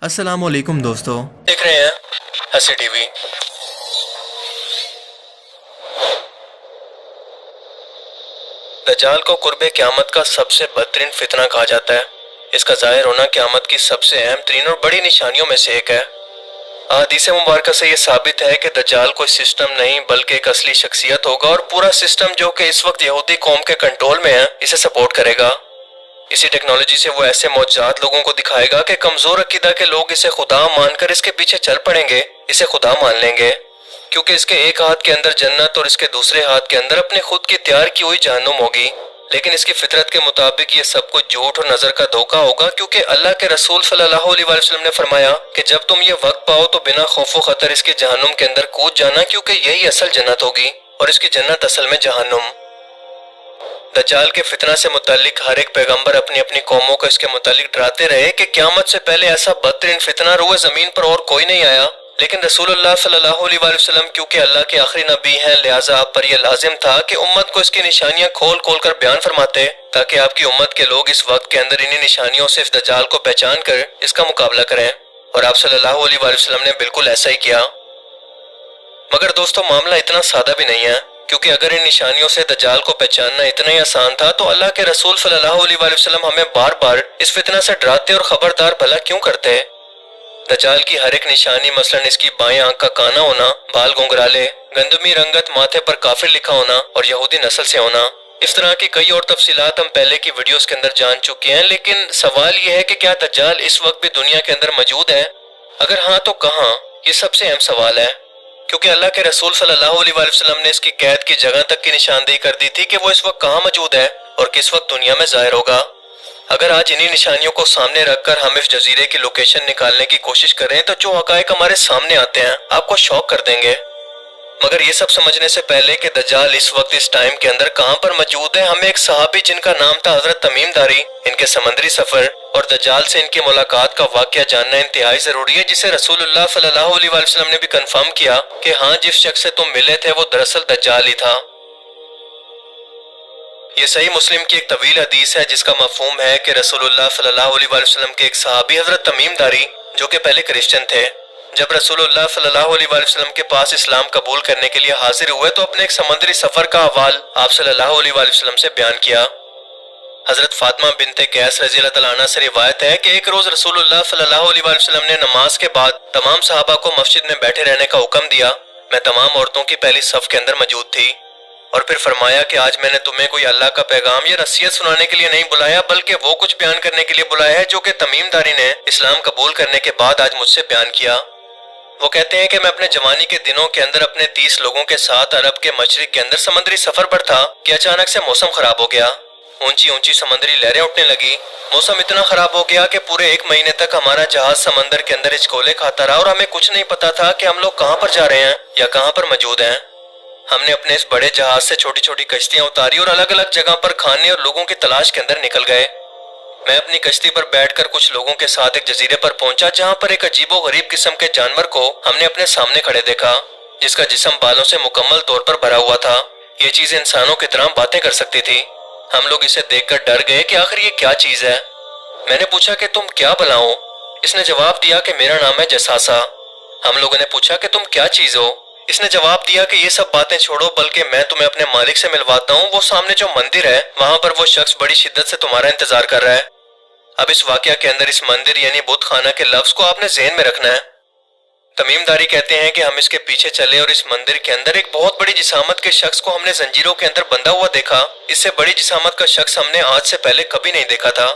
अस्सलाम वालेकुम दोस्तों। देख रहे हैं हंसी टीवी। दज्जाल को कुर्बे क़यामत का सबसे बदतरीन फितना कहा जाता है। इसका ज़ाहिर होना क़यामत की सबसे अहम तरीन और बड़ी निशानियों में से एक है। हदीस मुबारक से ये साबित है कि दज्जाल कोई सिस्टम नहीं बल्कि एक असली शख्सियत होगा और पूरा सिस्टम जो कि इस वक्त यहूदी कौम के कंट्रोल में है इसे सपोर्ट करेगा। इसी टेक्नोलॉजी से वो ऐसे मौजज़ात लोगों को दिखाएगा कि कमजोर अकीदा के लोग इसे खुदा मानकर इसके पीछे चल पड़ेंगे, इसे खुदा मान लेंगे, क्योंकि इसके एक हाथ के अंदर जन्नत और इसके दूसरे हाथ के अंदर अपने खुद की तैयार की हुई जहन्नुम होगी। लेकिन इसकी फितरत के मुताबिक ये सब कुछ झूठ और नजर का धोखा होगा, क्योंकि अल्लाह के रसूल सल्लल्लाहु अलैहि वसल्लम ने फरमाया कि जब तुम ये वक्त पाओ तो बिना खौफ व खतर इसके जहन्नुम के अंदर कूद जाना, क्योंकि यही असल जन्नत होगी और इसकी जन्नत असल में जहन्नुम। दज्जाल के फितना से मुतालिक हर एक पैगंबर अपनी अपनी कौमों को इसके मुतालिक डराते रहे कि क़यामत से पहले ऐसा बदतरीन फितना रुए जमीन पर और कोई नहीं आया। लेकिन रसूलुल्लाह सल्लल्लाहु अलैहि वसल्लम क्योंकि अल्लाह के आखिरी नबी हैं, लिहाजा आप पर यह लाजिम था कि उम्मत को इसकी निशानियां खोल खोल कर बयान फरमाते, ताकि आपकी उम्मत के लोग इस वक्त के अंदर इन्हीं निशानियों से इस दज्जाल को पहचान कर इसका मुकाबला करें। और आप सल्लल्लाहु अलैहि वसल्लम ने बिल्कुल ऐसा ही किया। मगर दोस्तों, मामला इतना सादा भी नहीं है, क्योंकि अगर इन निशानियों से दज्जाल को पहचानना इतना ही आसान था तो अल्लाह के रसूल सल्लल्लाहु अलैहि वसल्लम हमें बार बार इस फितना से डराते और खबरदार भला क्यों करते। दज्जाल की हर एक निशानी, मसलन इसकी बाएं आंख का काना होना, बाल गुंगराले, गंदमी रंगत, माथे पर काफिर लिखा होना और यहूदी नस्ल से होना, इस तरह की कई और तफसीलात हम पहले की वीडियोस के अंदर जान चुके हैं। लेकिन सवाल यह है कि क्या दज्जाल इस वक्त भी दुनिया के अंदर मौजूद है? अगर हाँ तो कहाँ? ये सबसे अहम सवाल है, क्योंकि अल्लाह के रसूल सल्लल्लाहु अलैहि वसल्लम ने इसकी कैद की जगह तक की निशानदेही कर दी थी कि वो इस वक्त कहाँ मौजूद है और किस वक्त दुनिया में जाहिर होगा। अगर आज इन्हीं निशानियों को सामने रखकर हम इस जजीरे की लोकेशन निकालने की कोशिश करें तो जो हकायक हमारे सामने आते हैं आपको शॉक कर देंगे। मगर ये सब समझने से पहले कि दज्जाल इस वक्त इस टाइम के अंदर कहाँ पर मौजूद है, हमें एक सहाबी जिनका नाम था हजरत तमीम दारी, इनके समंदरी सफर और दज्जाल से इनकी मुलाकात का वाकया जानना इंतहाई जरूरी है, जिसे रसूलुल्लाह सल्लल्लाहु अलैहि वसल्लम ने भी कंफर्म किया कि हाँ, जिस शख्स से तुम मिले थे वो दरअसल दज्जाल ही था। ये सही मुस्लिम की एक तवील हदीस है जिसका मफहूम है कि रसूलुल्लाह सल्लल्लाहु अलैहि वसल्लम के एक सहाबी हजरत तमीम दारी, जो कि पहले क्रिश्चियन थे, जब रसूलुल्लाह सल्लल्लाहु अलैहि वसल्लम के पास इस्लाम कबूल करने के लिए हाजिर हुए तो अपने एक समंदरी सफर का अहवाल आप सल्लल्लाहु अलैहि वसल्लम से बयान किया। हजरत फातिमा बिनते कैस रज़ी अल्लाह तआला अन्हा से रिवायत है कि एक रोज रसूलुल्लाह सल्लल्लाहु अलैहि वसल्लम ने नमाज के बाद तमाम सहाबा को मस्जिद में बैठे रहने का हुक्म दिया। मैं तमाम औरतों की पहली सफ के अंदर मौजूद थी और फिर फरमाया कि आज मैंने तुम्हें कोई अल्लाह का पैगाम या नसीहत सुनाने के लिए नहीं बुलाया, बल्कि वो कुछ बयान करने के लिए बुलाया है जो कि तमीम दारी ने इस्लाम कबूल करने के बाद आज मुझसे बयान किया। वो कहते हैं कि मैं अपने जवानी के दिनों के अंदर अपने 30 लोगों के साथ अरब के मशरिक के अंदर समुद्री सफर पर था कि अचानक से मौसम खराब हो गया। ऊंची ऊंची समुद्री लहरें उठने लगी। मौसम इतना खराब हो गया कि पूरे 1 महीने तक हमारा जहाज समंदर के अंदर हिचकोले खाता रहा और हमें कुछ नहीं पता था कि हम लोग कहाँ पर जा रहे हैं या कहाँ पर मौजूद हैं। हमने अपने इस बड़े जहाज से छोटी छोटी कश्तियां उतारी और अलग अलग जगह पर खाने और लोगों की तलाश के अंदर निकल गए। मैं अपनी कश्ती पर बैठकर कुछ लोगों के साथ एक जजीरे पर पहुंचा, जहां पर एक अजीबो गरीब किस्म के जानवर को हमने अपने सामने खड़े देखा, जिसका जिस्म बालों से मुकम्मल तौर पर भरा हुआ था। ये चीज इंसानों की तरह बातें कर सकती थी। हम लोग इसे देखकर डर गए कि आखिर ये क्या चीज है। मैंने पूछा कि तुम क्या भलाओ? इसने जवाब दिया कि मेरा नाम है जसासा। हम लोगों ने पूछा कि तुम क्या चीज हो? इसने जवाब दिया कि ये सब बातें छोड़ो, बल्कि मैं तुम्हें अपने मालिक से मिलवाता हूँ। वो सामने जो मंदिर है वहां पर वो शख्स बड़ी शिद्दत से तुम्हारा इंतजार कर रहा है। अब इस वाकया के अंदर इस मंदिर यानी बुत खाना के लफ्ज को आपने ज़हन में रखना है। तमीमदारी कहते हैं कि हम इसके पीछे चले और इस मंदिर के अंदर एक बहुत बड़ी जिसामत के शख्स को हमने जंजीरों के अंदर बंधा हुआ देखा। इससे बड़ी जिसामत का शख्स हमने आज से पहले कभी नहीं देखा था।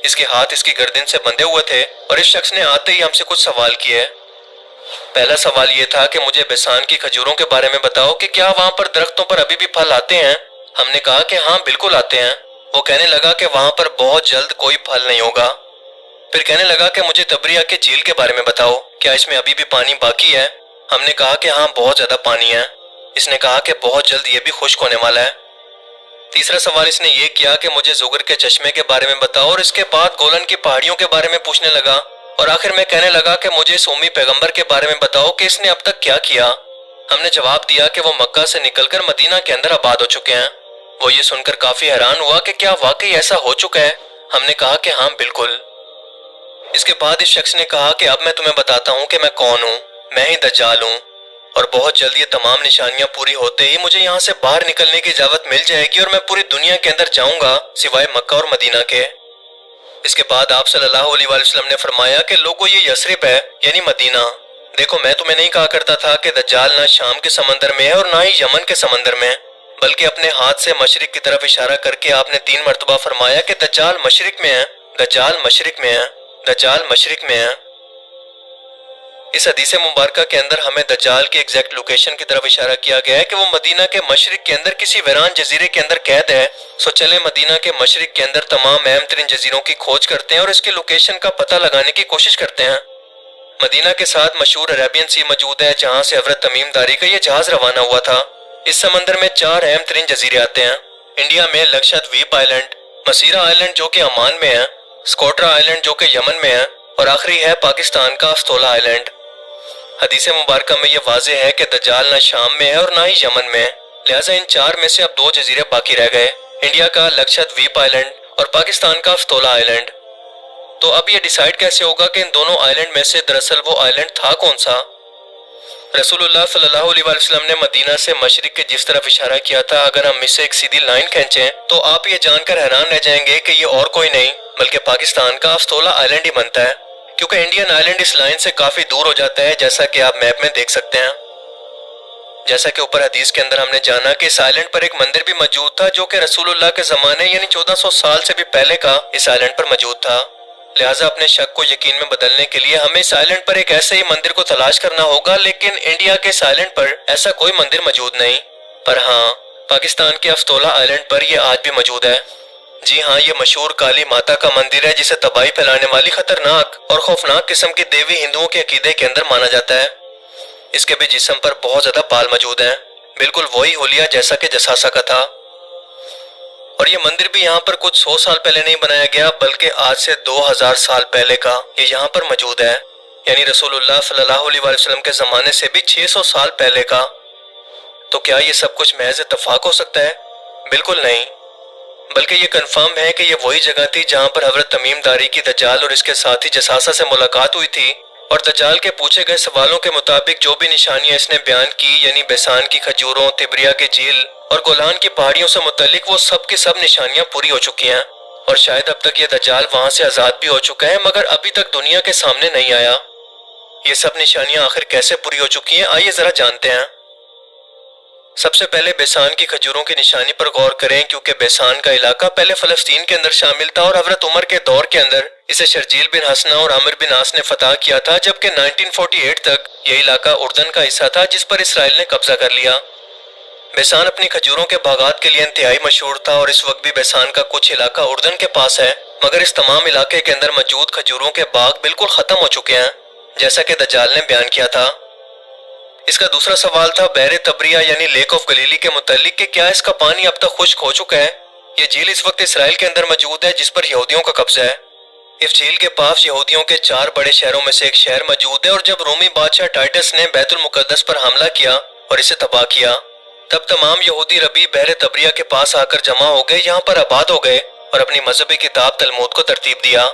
इसके हाथ इसकी गर्दन से बंधे हुए थे और इस शख्स ने आते ही हमसे कुछ सवाल किए। पहला सवाल ये था कि मुझे बेसान की खजूरों के बारे में बताओ कि क्या वहाँ पर दरख्तों पर अभी भी फल आते हैं। हमने कहा कि हाँ, बिल्कुल आते हैं। वो कहने लगा कि वहां पर बहुत जल्द कोई फल नहीं होगा। फिर कहने लगा कि मुझे तबरिया के झील के बारे में बताओ, क्या इसमें अभी भी पानी बाकी है? हमने कहा कि हाँ, बहुत ज्यादा पानी है। इसने कहा कि बहुत जल्द ये भी खुश्क होने वाला है। तीसरा सवाल इसने ये किया कि मुझे जुगर के चश्मे के बारे में बताओ और इसके बाद गोलन की पहाड़ियों के बारे में पूछने लगा। और आखिर में कहने लगा कि मुझे इस उम्मी पैगंबर के बारे में बताओ कि इसने अब तक क्या किया। हमने जवाब दिया कि वो मक्का से निकलकर मदीना के अंदर आबाद हो चुके हैं। वो ये सुनकर काफी हैरान हुआ कि क्या वाकई ऐसा हो चुका है। हमने कहा कि हाँ, बिल्कुल। اس کے بعد اس شخص نے کہا کہ اب میں تمہیں بتاتا ہوں کہ میں کون ہوں، میں ہی دجال ہوں، اور بہت جلد یہ تمام نشانیاں پوری ہوتے ہی مجھے یہاں سے باہر نکلنے کی اجازت مل جائے گی اور میں پوری دنیا کے اندر جاؤں گا سوائے مکہ اور مدینہ کے۔ اس کے بعد آپ صلی اللہ علیہ وآلہ وسلم نے فرمایا کہ لوگوں یہ یثرب ہے، یعنی مدینہ۔ دیکھو میں تمہیں نہیں کہا کرتا تھا کہ دجال نہ شام کے سمندر میں ہے اور نہ ہی یمن کے سمندر میں، بلکہ اپنے ہاتھ سے مشرق کی طرف اشارہ کر کے آپ نے 3 مرتبہ فرمایا کہ دجال مشرق میں ہے، دجال مشرق میں ہے، دجال مشرق میں ہے۔ اس حدیث مبارکہ کے اندر ہمیں دجال کی ایگزیکٹ لوکیشن کی طرف اشارہ کیا گیا ہے کہ وہ مدینہ کے مشرق کے اندر کسی ویران جزیرے کے اندر قید ہے۔ سو چلیں مدینہ کے مشرق کے اندر تمام اہم ترین جزیروں کی کھوج کرتے ہیں اور اس کی لوکیشن کا پتہ لگانے کی کوشش کرتے ہیں۔ مدینہ کے ساتھ مشہور عربین سی موجود ہے جہاں سے حضرت تمیم داری کا یہ جہاز روانہ ہوا تھا۔ اس سمندر میں 4 اہم ترین جزیرے آتے ہیں۔ انڈیا میں لکشدویپ آئلینڈ، مسیرا آئلینڈ جو کہ عمان میں ہے، سکوٹرا آئلینڈ جو کہ یمن میں ہے، اور آخری ہے پاکستان کا استولا آئلینڈ۔ حدیث مبارکہ میں یہ واضح ہے کہ دجال نہ شام میں ہے اور نہ ہی یمن میں، لہٰذا ان 4 میں سے اب 2 جزیرے باقی رہ گئے، انڈیا کا لکشدویپ آئلینڈ اور پاکستان کا استولا آئلینڈ۔ تو اب یہ ڈیسائیڈ کیسے ہوگا کہ ان دونوں آئلینڈ میں سے دراصل وہ آئلینڈ تھا کون سا؟ رسول اللہ صلی اللہ علیہ وآلہ وسلم نے مدینہ سے مشرق کے جس طرف اشارہ کیا تھا، اگر ہم اس سے ایک سیدھی لائن کھینچیں تو آپ یہ جان کر حیران رہ جائیں گے کہ یہ اور کوئی نہیں بلکہ پاکستان کا استولا آئلینڈ ہی بنتا ہے، کیونکہ انڈین آئلینڈ اس لائن سے کافی دور ہو جاتا ہے، جیسا کہ آپ میپ میں دیکھ سکتے ہیں۔ جیسا کہ اوپر حدیث کے اندر ہم نے جانا کہ اس آئلینڈ پر ایک مندر بھی موجود تھا جو کہ رسول اللہ کے زمانے یعنی 1400 سال سے بھی پہلے کا اس آئلینڈ پر موجود تھا، لہٰذا اپنے شک کو یقین میں بدلنے کے لیے ہمیں اس آئلینڈ پر ایک ایسے ہی مندر کو تلاش کرنا ہوگا، لیکن انڈیا کے اس آئلینڈ پر ایسا کوئی مندر موجود نہیں، پر ہاں پاکستان کے استولا آئلینڈ پر یہ آج بھی موجود ہے۔ جی ہاں، یہ مشہور کالی ماتا کا مندر ہے جسے تباہی پھیلانے والی خطرناک اور خوفناک قسم کی دیوی ہندوؤں کے عقیدے کے اندر مانا جاتا ہے۔ اس کے بھی جسم پر بہت زیادہ بال موجود ہیں، بالکل وہی حلیہ جیسا کہ جساسا کا تھا، اور یہ مندر بھی یہاں پر کچھ 100 سال پہلے نہیں بنایا گیا بلکہ آج سے 2000 سال پہلے کا یہ یہاں پر موجود ہے، یعنی رسول اللہ صلی اللہ علیہ وآلہ وسلم کے زمانے سے بھی 600 سال پہلے کا۔ تو کیا یہ سب کچھ محض اتفاق ہو سکتا ہے؟ بالکل نہیں، بلکہ یہ کنفرم ہے کہ یہ وہی جگہ تھی جہاں پر حضرت تمیم داری کی دجال اور اس کے ساتھی جساسا سے ملاقات ہوئی تھی، اور دجال کے پوچھے گئے سوالوں کے مطابق جو بھی نشانیاں اس نے بیان کی، یعنی بیسان کی کھجوروں، تبریا کی جھیل اور گولان کی پہاڑیوں سے متعلق، وہ سب کی سب نشانیاں پوری ہو چکی ہیں، اور شاید اب تک یہ دجال وہاں سے آزاد بھی ہو چکا ہے مگر ابھی تک دنیا کے سامنے نہیں آیا۔ یہ سب نشانیاں آخر کیسے پوری ہو چکی ہیں، آئیے ذرا جانتے ہیں۔ سب سے پہلے بیسان کی کھجوروں کی نشانی پر غور کریں، کیونکہ بیسان کا علاقہ پہلے فلسطین کے اندر شامل تھا اور حضرت عمر کے دور کے اندر اسے شرجیل بن حسنہ اور عامر بن عاص نے فتح کیا تھا، جبکہ 1948 تک یہ علاقہ اردن کا حصہ تھا جس پر اسرائیل نے قبضہ کر لیا۔ بیسان اپنی کھجوروں کے باغات کے لیے انتہائی مشہور تھا، اور اس وقت بھی بیسان کا کچھ علاقہ اردن کے پاس ہے، مگر اس تمام علاقے کے اندر موجود کھجوروں کے باغ بالکل ختم ہو چکے ہیں، جیسا کہ دجال نے بیان کیا تھا۔ اس کا دوسرا سوال تھا بحر تبریہ یعنی لیک آف گلیلی کے متعلق کہ کیا اس کا پانی اب تک خشک ہو چکا ہے؟ یہ جھیل اس وقت اسرائیل کے اندر موجود ہے جس پر یہودیوں کا قبضہ ہے۔ اس جھیل کے پاس یہودیوں کے 4 بڑے شہروں میں سے ایک شہر موجود ہے، اور جب رومی بادشاہ ٹائٹس نے بیت المقدس پر حملہ کیا اور اسے تباہ کیا، تب تمام یہودی ربی بحر تبریہ کے پاس آ کر جمع ہو گئے، یہاں پر آباد ہو گئے اور اپنی مذہبی کتاب تلمود کو ترتیب دیا۔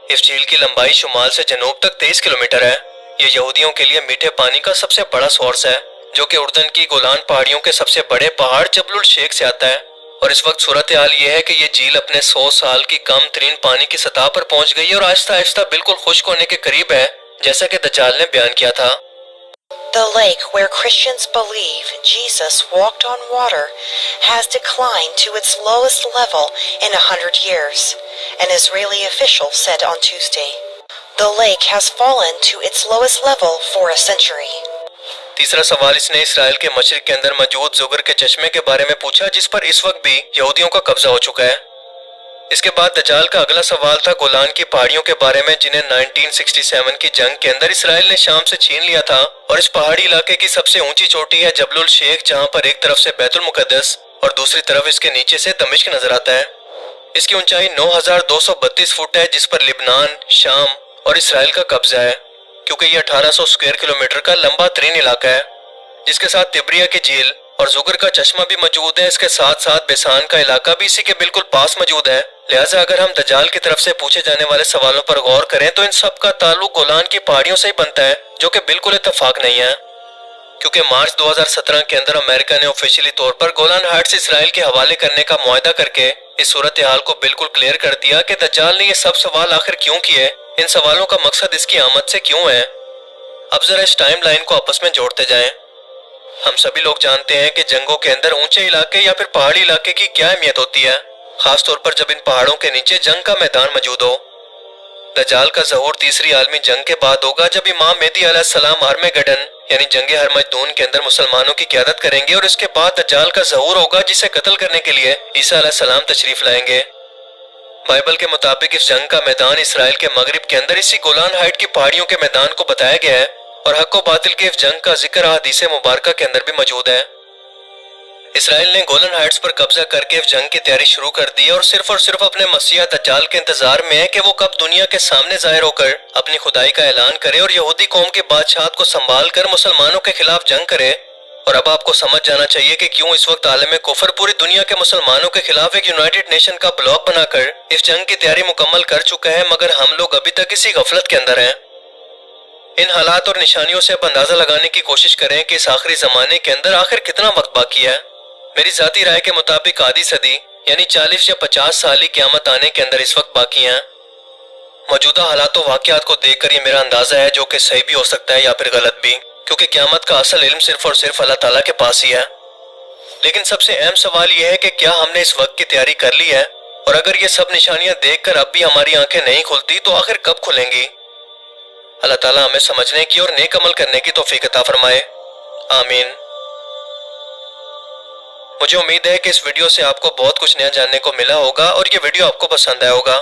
اس جھیل کی لمبائی شمال سے جنوب تک 23 کلومیٹر ہے۔ یہ یہودیوں کے لیے میٹھے پانی کا سب سے بڑا سورس ہے، جو کہ اردن کی گولان پہاڑیوں کے سب سے بڑے پہاڑ جبل الشیخ سے آتا ہے، اور اس وقت صورتحال یہ ہے کہ یہ جھیل اپنے 100 سال کی کم ترین پانی کی سطح پر پہنچ گئی ہے اور آہستہ آہستہ بالکل خشک ہونے کے قریب ہے، جیسا کہ دجال نے بیان کیا تھا۔ The lake where Christians believe Jesus walked on water has declined to its lowest level in 100 years, an Israeli official said on Tuesday. The lake has fallen to its lowest level for a century. تیسرا سوال اس نے اسرائیل کے مشرق کے اندر موجود زگر کے چشمے کے بارے میں پوچھا، جس پر اس وقت بھی یہودیوں کا قبضہ ہو چکا ہے۔ اس کے بعد دجال کا اگلا سوال تھا گولان کی پہاڑیوں کے بارے میں، جنہیں 1967 کی جنگ کے اندر اسرائیل نے شام سے چھین لیا تھا، اور اس پہاڑی علاقے کی سب سے اونچی چوٹی ہے جبل الشیخ، جہاں پر ایک طرف سے بیت المقدس اور دوسری طرف اس کے نیچے سے دمشق نظر آتا ہے۔ اس کی اونچائی 9232 فٹ ہے، جس پر لبنان، شام اور اسرائیل کا قبضہ ہے، کیونکہ یہ 1800 اسکوائر کلومیٹر کا لمبا ترین علاقہ ہے، جس کے ساتھ تبریہ کی جھیل और जुगर का चश्मा भी मौजूद है। इसके साथ साथ बेसान का इलाका भी इसी के बिल्कुल पास मौजूद है। लिहाजा अगर हम दज्जाल की तरफ से पूछे जाने वाले सवालों पर गौर करें तो इन सब का ताल्लुक गोलान की पहाड़ियों से ही बनता है, जो कि बिल्कुल इत्तेफाक नहीं है, क्योंकि मार्च 2017 के अंदर अमेरिका ने ऑफिशियली तौर पर गोलान हाइट्स इसराइल के हवाले करने का मुआहदा करके इस सूरत हाल को बिल्कुल क्लियर कर दिया कि दज्जाल ने ये सब सवाल आखिर क्यों किए, इन सवालों का मकसद इसकी आमद से क्यों है। अब जरा इस टाइम लाइन को आपस में जोड़ते जाएं। हम सभी लोग जानते हैं कि जंगों के अंदर ऊंचे इलाके या फिर पहाड़ी इलाके की क्या अहमियत होती है, खास तौर पर जब इन पहाड़ों के नीचे जंग का मैदान मौजूद हो। दज्जाल का ज़हूर तीसरी आलमी जंग के बाद होगा, जब इमाम मेहदी अलैहिस्सलाम हरमेगेडन यानी जंग हरमजदून के अंदर मुसलमानों की क़यादत करेंगे, और इसके बाद दज्जाल का ज़हूर होगा जिसे कत्ल करने के लिए ईसा अलैहिस्सलाम तशरीफ लाएंगे। बाइबल के मुताबिक इस जंग का मैदान इसराइल के मगरिब के अंदर इसी गोलान हाइट की पहाड़ियों के मैदान को बताया गया है, और हक व बातिल के इस जंग का जिक्र हदीस मुबारका के अंदर भी मौजूद है। इसराइल ने गोलन हाइट्स पर कब्जा करके इस जंग की तैयारी शुरू कर दी और सिर्फ अपने मसीहा दज्जाल के इंतजार में है कि वो कब दुनिया के सामने जाहिर होकर अपनी खुदाई का ऐलान करे और यहूदी कौम के बादशाहत को संभाल कर मुसलमानों के खिलाफ जंग करे। और अब आपको समझ जाना चाहिए कि क्यों इस वक्त आलम कुफर पूरी दुनिया के मुसलमानों के खिलाफ एक यूनाइटेड नेशन का ब्लॉक बनाकर इस जंग की तैयारी मुकम्मल कर चुका है, मगर हम लोग अभी तक इसी गफलत के अंदर हैं। इन हालात और निशानियों से अब अंदाजा लगाने की कोशिश करें कि इस आखिरी जमाने के अंदर आखिर कितना वक्त बाकी है। मेरी जाती राय के मुताबिक आधी सदी यानी 40 या 50 साल ही क़यामत आने के अंदर इस वक्त बाकी हैं। मौजूदा हालात और वाक़यात को देखकर ये मेरा अंदाजा है, जो कि सही भी हो सकता है या फिर गलत भी, क्योंकि क़यामत का असल इल्म सिर्फ और सिर्फ अल्लाह ताला के पास ही है। लेकिन सबसे अहम सवाल यह है कि क्या हमने इस वक्त की तैयारी कर ली है, और अगर ये सब निशानियां देखकर अब भी हमारी आंखें नहीं खुलती तो आखिर कब खुलेंगी। अल्लाह ताला हमें समझने की और नेक अमल करने की तौफीक अता फरमाए, आमीन। मुझे उम्मीद है कि इस वीडियो से आपको बहुत कुछ नया जानने को मिला होगा और ये वीडियो आपको पसंद आया होगा।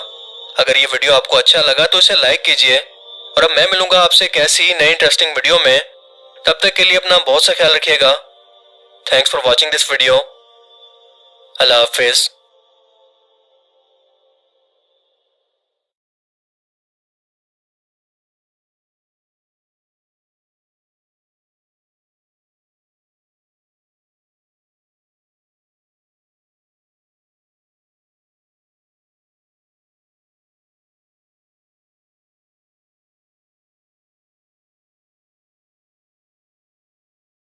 अगर ये वीडियो आपको अच्छा लगा तो इसे लाइक कीजिए, और अब मैं मिलूंगा आपसे एक ऐसी नई इंटरेस्टिंग वीडियो में। तब तक के लिए अपना बहुत सा ख्याल रखिएगा। Thanks for watching this video. Allah हाफिज़।